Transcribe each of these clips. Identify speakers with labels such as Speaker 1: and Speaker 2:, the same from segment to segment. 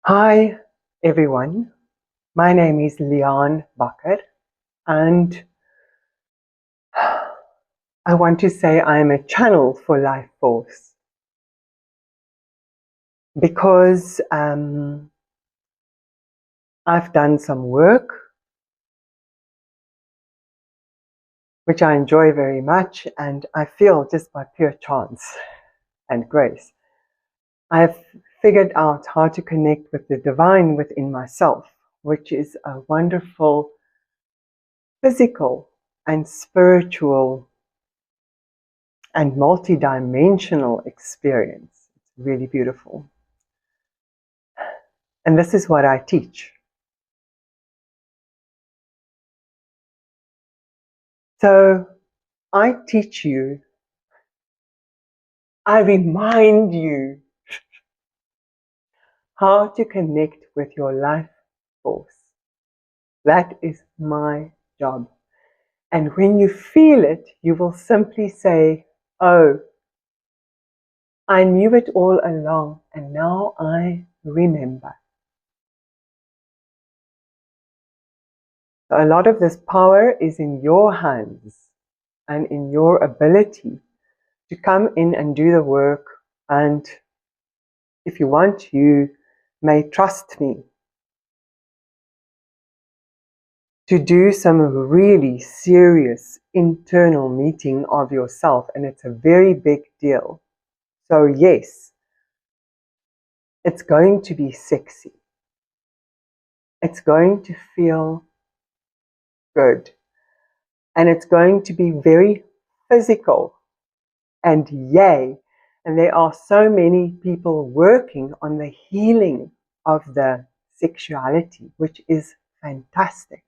Speaker 1: Hi everyone, my name is Leán and I want to say I am a channel for life force because I've done some work which I enjoy very much, and I feel just by pure chance and grace I've figured out how to connect with the divine within myself, which is a wonderful physical and spiritual and multi-dimensional experience. It's really beautiful. And this is what I teach. So I teach you, I remind you how to connect with your life force. That is my job. And when you feel it, you will simply say, oh, I knew it all along, and now I remember. So a lot of this power is in your hands and in your ability to come in and do the work. And if you want, you may trust me to do some really serious internal meeting of yourself, and it's a very big deal. So yes, it's going to be sexy. It's going to feel good. And it's going to be very physical. And yay! And there are so many people working on the healing of the sexuality, which is fantastic.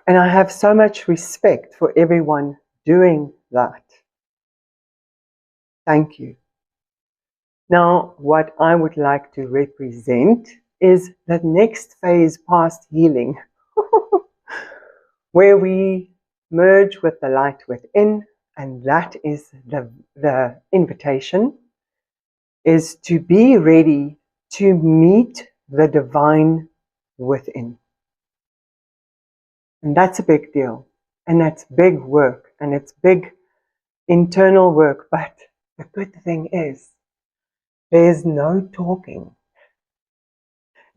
Speaker 1: And I have so much respect for everyone doing that. Thank you. Now, what I would like to represent is the next phase past healing, where we merge with the light within, and that is the invitation, is to be ready to meet the divine within. And that's a big deal. And that's big work. And it's big internal work. But the good thing is, there's no talking,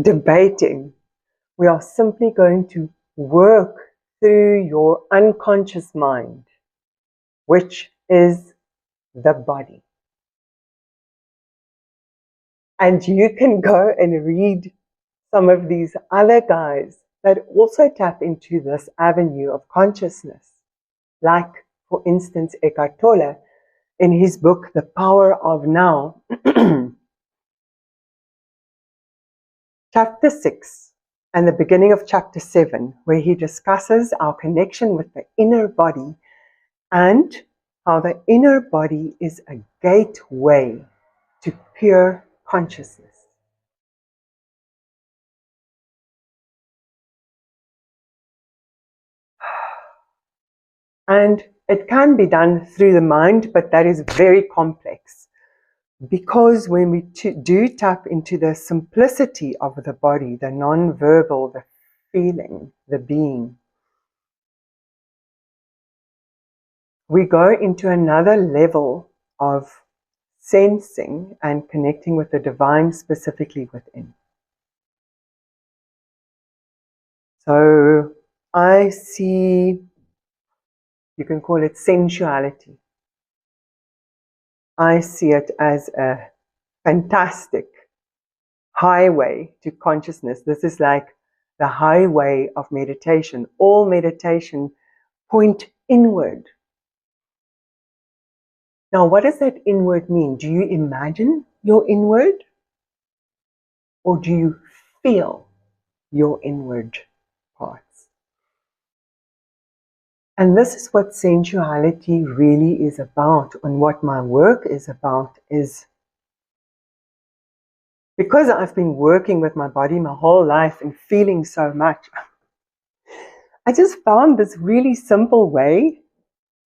Speaker 1: debating. We are simply going to work through your unconscious mind, which is the body. And you can go and read some of these other guys that also tap into this avenue of consciousness. Like, for instance, Eckhart Tolle, in his book, The Power of Now, chapter 6 and the beginning of chapter 7, where he discusses our connection with the inner body and how the inner body is a gateway to pure consciousness. And it can be done through the mind, but that is very complex. Because when we do tap into the simplicity of the body, the non-verbal, the feeling, the being, we go into another level of sensing and connecting with the divine specifically within. So I see, you can call it sensuality. I see it as a fantastic highway to consciousness. This is like the highway of meditation. All meditation point inward. Now, what does that inward mean? Do you imagine your inward? Or do you feel your inward parts? And this is what sensuality really is about, and what my work is about, is because I've been working with my body my whole life and feeling so much, I just found this really simple way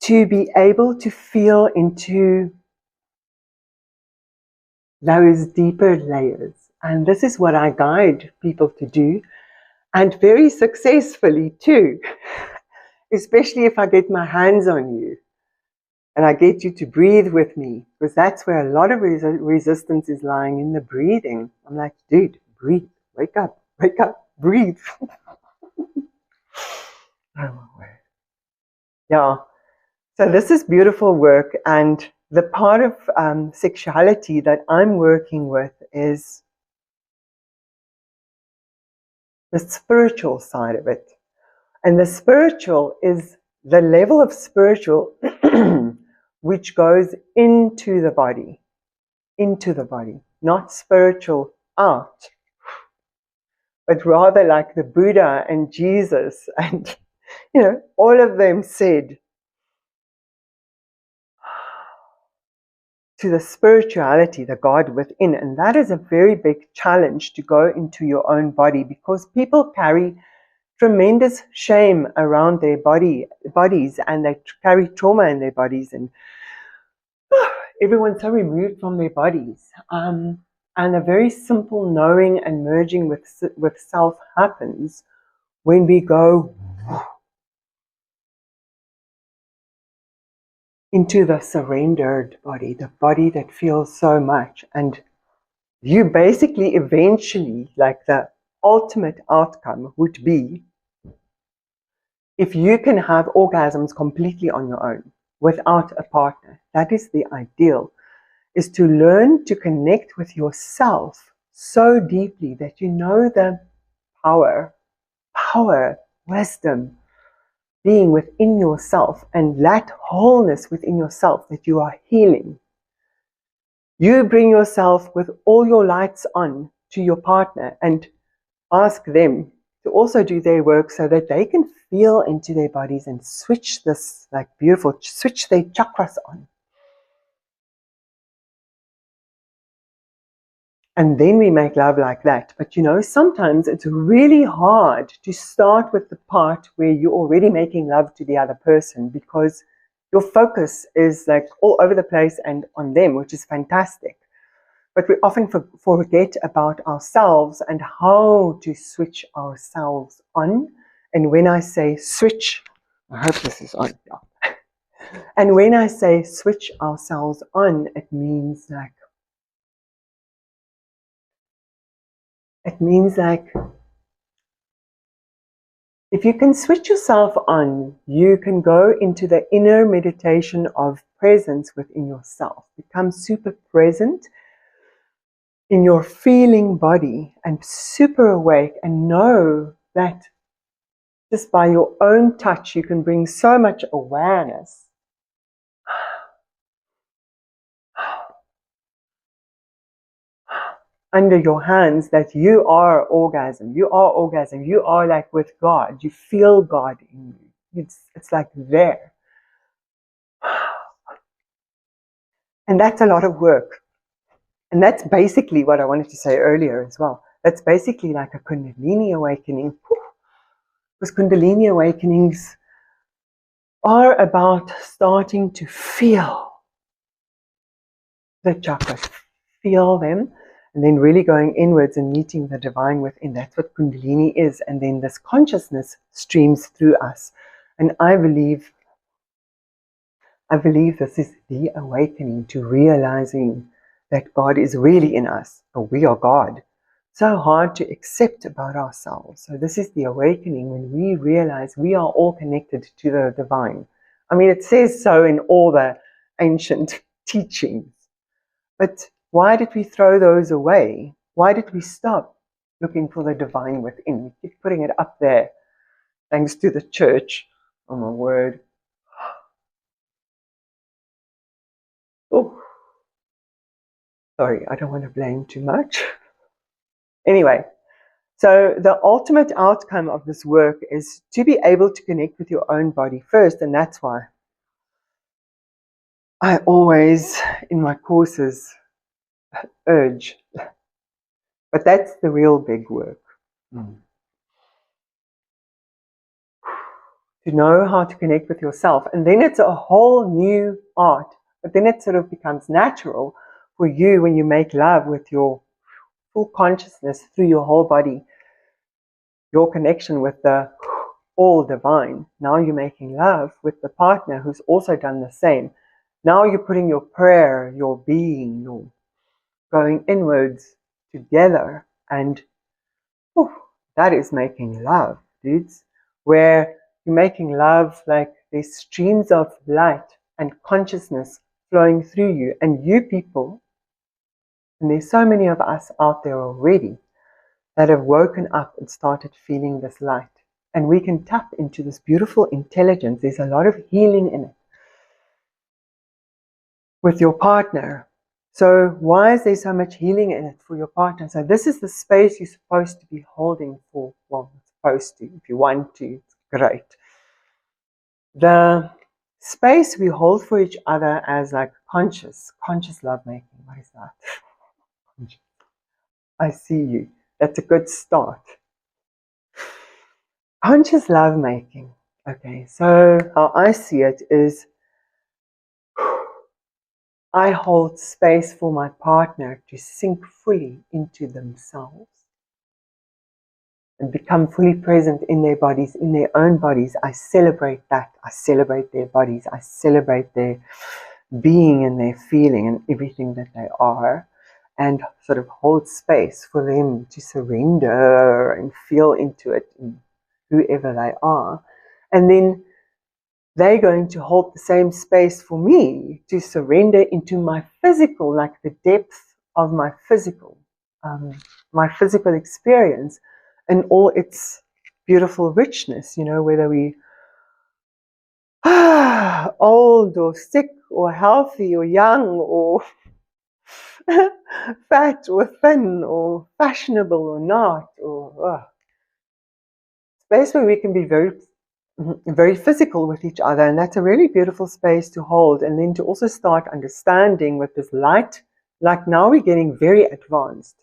Speaker 1: to be able to feel into those deeper layers. And this is what I guide people to do, and very successfully too, especially if I get my hands on you and I get you to breathe with me, because that's where a lot of resistance is lying, in the breathing. I'm like, dude, breathe, wake up, breathe. Oh my word. Yeah. So this is beautiful work, and the part of sexuality that I'm working with is the spiritual side of it. And the spiritual is the level of spiritual which goes into the body, not spiritual out, but rather like the Buddha and Jesus and, all of them said, to the spirituality, the God within. And that is a very big challenge, to go into your own body, because people carry tremendous shame around their bodies, and they carry trauma in their bodies, and everyone's so removed from their bodies. And a very simple knowing and merging with self happens when we go into the surrendered body, the body that feels so much. And you basically eventually, like the ultimate outcome would be if you can have orgasms completely on your own without a partner. That is the ideal, is to learn to connect with yourself so deeply that you know the power, wisdom, being within yourself, and that wholeness within yourself that you are healing. You bring yourself with all your lights on to your partner and ask them to also do their work, so that they can feel into their bodies and switch this, like beautiful, switch their chakras on. And then we make love like that. But sometimes it's really hard to start with the part where you're already making love to the other person, because your focus is like all over the place and on them, which is fantastic. But we often forget about ourselves and how to switch ourselves on. And when I say switch, I hope this is on. Yeah. And when I say switch ourselves on, it means like if you can switch yourself on, you can go into the inner meditation of presence within yourself. Become super present in your feeling body and super awake, and know that just by your own touch you can bring so much awareness under your hands, that you are orgasm. You are like with God. You feel God in you. It's like there. And that's a lot of work. And that's basically what I wanted to say earlier as well. That's basically like a Kundalini awakening. Because Kundalini awakenings are about starting to feel the chakras, feel them, and then really going inwards and meeting the divine within. That's what Kundalini is. And then this consciousness streams through us. And I believe this is the awakening to realizing that God is really in us, or we are God. So hard to accept about ourselves. So this is the awakening, when we realize we are all connected to the divine. I mean, it says so in all the ancient teachings. But why did we throw those away? Why did we stop looking for the divine within? We keep putting it up there, thanks to the church. Oh my word. Oh, sorry, I don't want to blame too much. Anyway, so the ultimate outcome of this work is to be able to connect with your own body first, and that's why I always, in my courses, urge. But that's the real big work. To know how to connect with yourself. And then it's a whole new art. But then it sort of becomes natural for you, when you make love with your full consciousness through your whole body, your connection with the all divine, now you're making love with the partner who's also done the same. Now you're putting your prayer, your being, your going inwards together, and that is making love, dudes. Where you're making love like there's streams of light and consciousness flowing through you, and you people, and there's so many of us out there already that have woken up and started feeling this light. And we can tap into this beautiful intelligence. There's a lot of healing in it with your partner. So why is there so much healing in it for your partner? So this is the space you're supposed to be holding for. Well, supposed to. If you want to, it's great. The space we hold for each other as like conscious lovemaking. What is that? I see you. That's a good start. Conscious lovemaking. Okay, so how I see it is I hold space for my partner to sink fully into themselves and become fully present in their bodies, in their own bodies. I celebrate that. I celebrate their bodies. I celebrate their being and their feeling and everything that they are, and sort of hold space for them to surrender and feel into it, whoever they are. And then they're going to hold the same space for me to surrender into my physical, like the depth of my physical experience and all its beautiful richness, you know, whether we old or sick or healthy or young or fat or thin or fashionable or not, or space where we can be very physical with each other, and that's a really beautiful space to hold. And then to also start understanding with this light, like now we're getting very advanced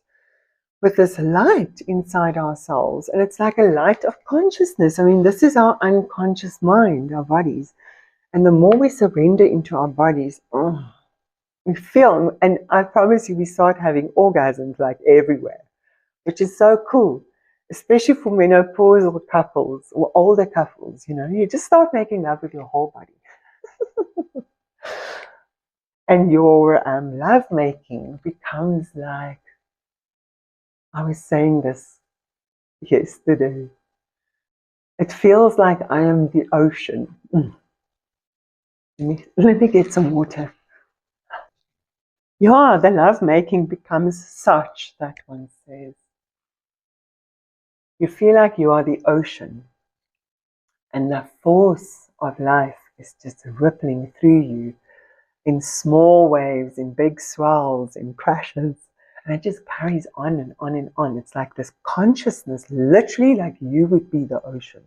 Speaker 1: with this light inside ourselves, and it's like a light of consciousness. I mean, this is our unconscious mind, our bodies, and the more we surrender into our bodies, we feel, and I promise you, we start having orgasms like everywhere, which is so cool. Especially for menopausal couples or older couples, you know, you just start making love with your whole body. And your love making becomes like, I was saying this yesterday, it feels like I am the ocean. Let me get some water. Yeah, the love making becomes such that one says, you feel like you are the ocean, and the force of life is just rippling through you in small waves, in big swells, in crashes, and it just carries on and on and on. It's like this consciousness, literally like you would be the ocean.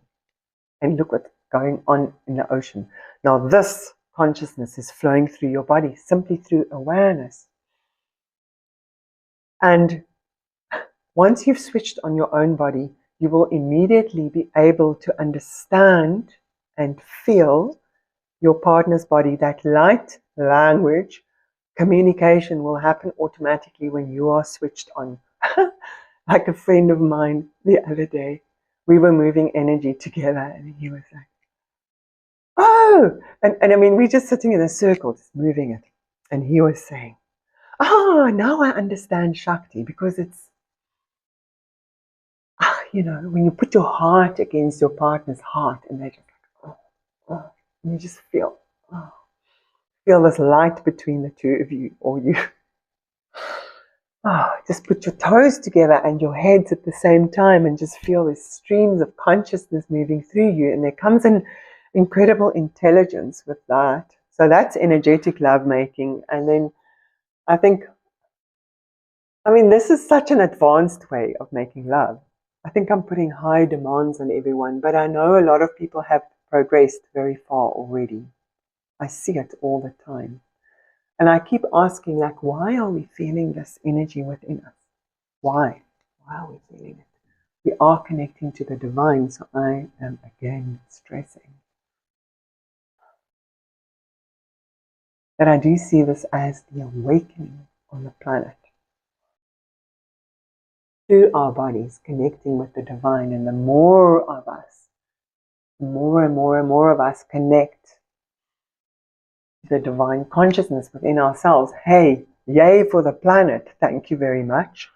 Speaker 1: And look what's going on in the ocean. Now this consciousness is flowing through your body, simply through awareness. And once you've switched on your own body, you will immediately be able to understand and feel your partner's body. That light language communication will happen automatically when you are switched on. Like a friend of mine the other day, we were moving energy together, and he was like, oh, and I mean, we're just sitting in a circle, just moving it. And he was saying, oh, now I understand Shakti, because it's, you know, when you put your heart against your partner's heart, and they just like, and you just feel this light between the two of you, or you just put your toes together and your heads at the same time, and just feel these streams of consciousness moving through you. And there comes an incredible intelligence with that. So that's energetic lovemaking. And then I think, I mean, this is such an advanced way of making love. I think I'm putting high demands on everyone, but I know a lot of people have progressed very far already. I see it all the time. And I keep asking, like, why are we feeling this energy within us? Why? Why are we feeling it? We are connecting to the divine, so I am again stressing that I do see this as the awakening on the planet, through our bodies, connecting with the divine. And the more of us, more and more and more of us connect to the divine consciousness within ourselves. Hey, yay for the planet. Thank you very much.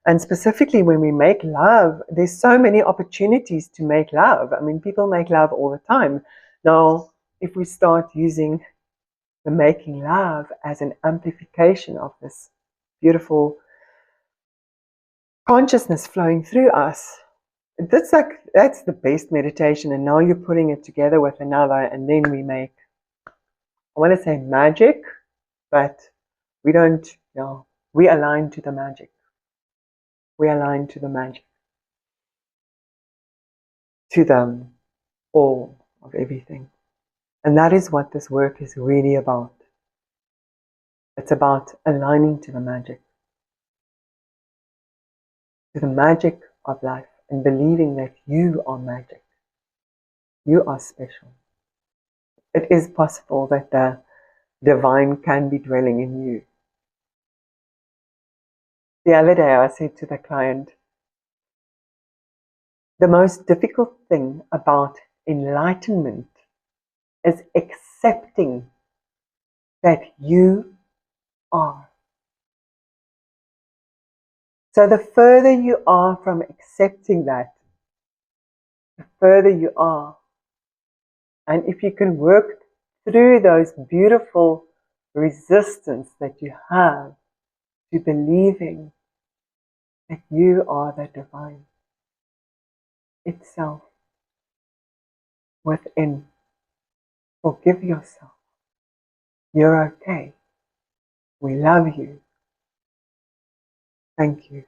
Speaker 1: And specifically when we make love, there's so many opportunities to make love. I mean, people make love all the time. Now, if we start using the making love as an amplification of this beautiful consciousness flowing through us, that's the best meditation. And now you're putting it together with another, and then we make, I want to say magic, but we don't, we align to the magic. We align to the magic, to the all of everything. And that is what this work is really about. It's about aligning to the magic of life, and believing that you are magic. You are special. It is possible that the divine can be dwelling in you. The other day I said to the client, the most difficult thing about enlightenment is accepting that you are. So the further you are from accepting that, the further you are. And if you can work through those beautiful resistance that you have to believing that you are the divine itself within, forgive yourself. You're okay. We love you. Thank you.